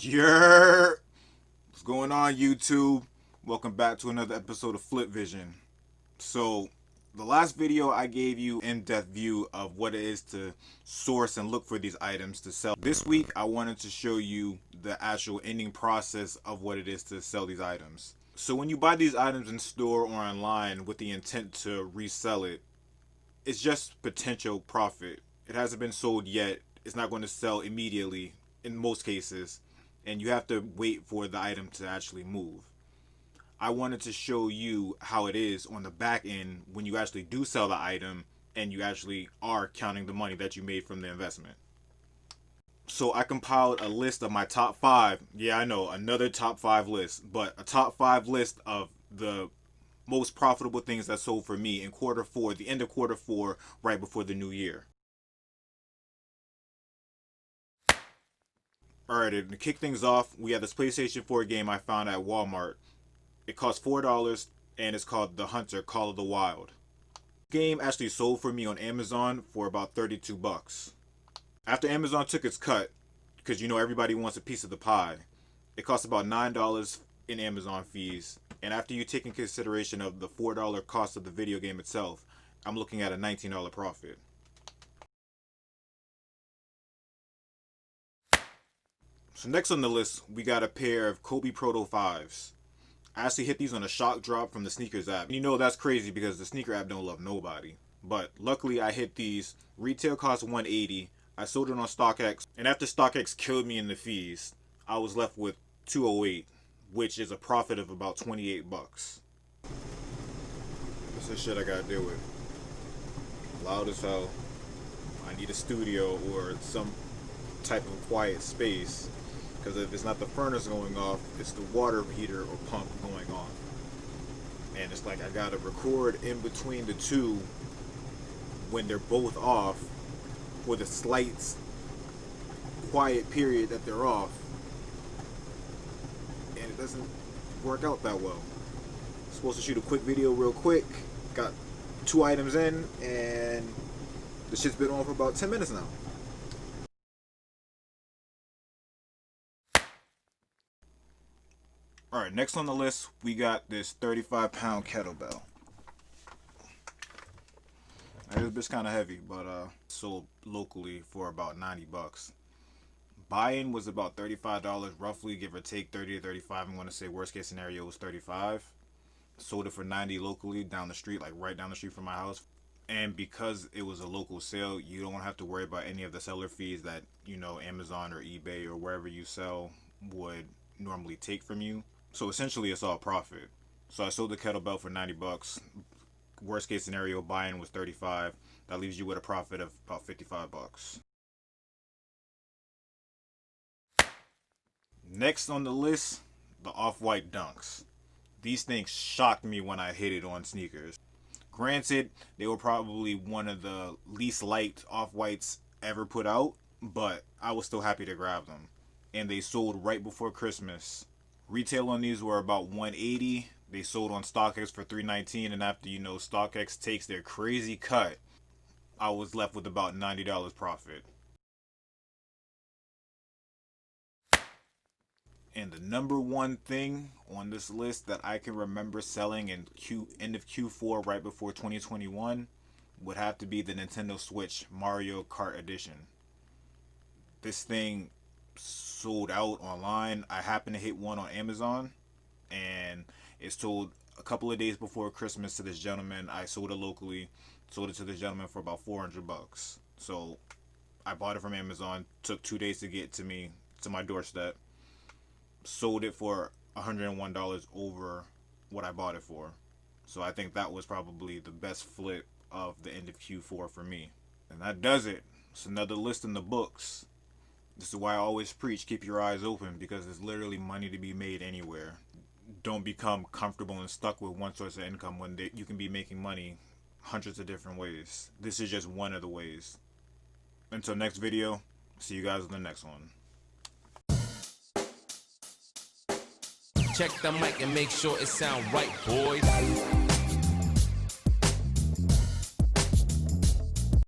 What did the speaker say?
Yeah, what's going on, YouTube? Welcome back to another episode of Flip Vision. So, the last video I gave you in-depth view of what it is to source and look for these items to sell. This week, I wanted to show you the actual ending process of what it is to sell these items. So, when you buy these items in store or online with the intent to resell it, it's just potential profit. It hasn't been sold yet. It's not going to sell immediately in most cases, and you have to wait for the item to actually move. I wanted to show you how it is on the back end when you actually do sell the item and you actually are counting the money that you made from the investment. So I compiled a list of my top 5. Yeah, I know, another top 5 list, but a top 5 list of the most profitable things that sold for me in quarter 4, the end of quarter 4, right before the new year. Alright, to kick things off, we have this PlayStation 4 game I found at Walmart. It cost $4 and it's called The Hunter Call of the Wild. The game actually sold for me on Amazon for about 32 bucks. After Amazon took its cut, because you know everybody wants a piece of the pie, it cost about $9 in Amazon fees. And after you take in consideration of the $4 cost of the video game itself, I'm looking at a $19 profit. So next on the list, we got a pair of Kobe Proto 5s. I actually hit these on a shock drop from the sneakers app. You know that's crazy because the sneaker app don't love nobody. But luckily I hit these. Retail cost $180. I sold it on StockX, and after StockX killed me in the fees, I was left with $208, which is a profit of about 28 bucks. This is shit I gotta deal with. Loud as hell. I need a studio or some type of quiet space, because if it's not the furnace going off, it's the water heater or pump going on. And it's like I gotta record in between the two when they're both off, for the slight quiet period that they're off, and it doesn't work out that well. I'm supposed to shoot a quick video real quick, got 2 items in, and the shit's been on for about 10 minutes now. Alright, next on the list, we got this 35-pound kettlebell. This bitch kind of heavy, but sold locally for about 90 bucks. Buy-in was about $35, roughly, give or take 30 to 35. I'm going to say worst case scenario was 35. Sold it for 90 locally down the street, like right down the street from my house. And because it was a local sale, you don't have to worry about any of the seller fees that, you know, Amazon or eBay or wherever you sell would normally take from you. So essentially it's all profit. So I sold the kettlebell for 90 bucks. Worst case scenario, buy-in was 35. That leaves you with a profit of about 55 bucks. Next on the list, the OffWhite Dunks. These things shocked me when I hit it on sneakers. Granted, they were probably one of the least liked Off-Whites ever put out, but I was still happy to grab them. And they sold right before Christmas. Retail on these were about $180. They sold on StockX for $319, and after, you know, StockX takes their crazy cut, I was left with about $90 profit. And the number one thing on this list that I can remember selling in end of Q4 right before 2021 would have to be the Nintendo Switch Mario Kart Edition. This thing sold out online. I happened to hit one on Amazon, and it sold a couple of days before Christmas to this gentleman. I sold it locally, sold it to this gentleman for about 400 bucks. So I bought it from Amazon, took 2 days to get to me, to my doorstep. Sold it for $101 over what I bought it for. So I think that was probably the best flip of the end of Q4 for me. And that does it. It's another list in the books. This is why I always preach, keep your eyes open, because there's literally money to be made anywhere. Don't become comfortable and stuck with one source of income when you can be making money hundreds of different ways. This is just one of the ways. Until next video, see you guys in the next one. Check the mic and make sure it sound right, boys.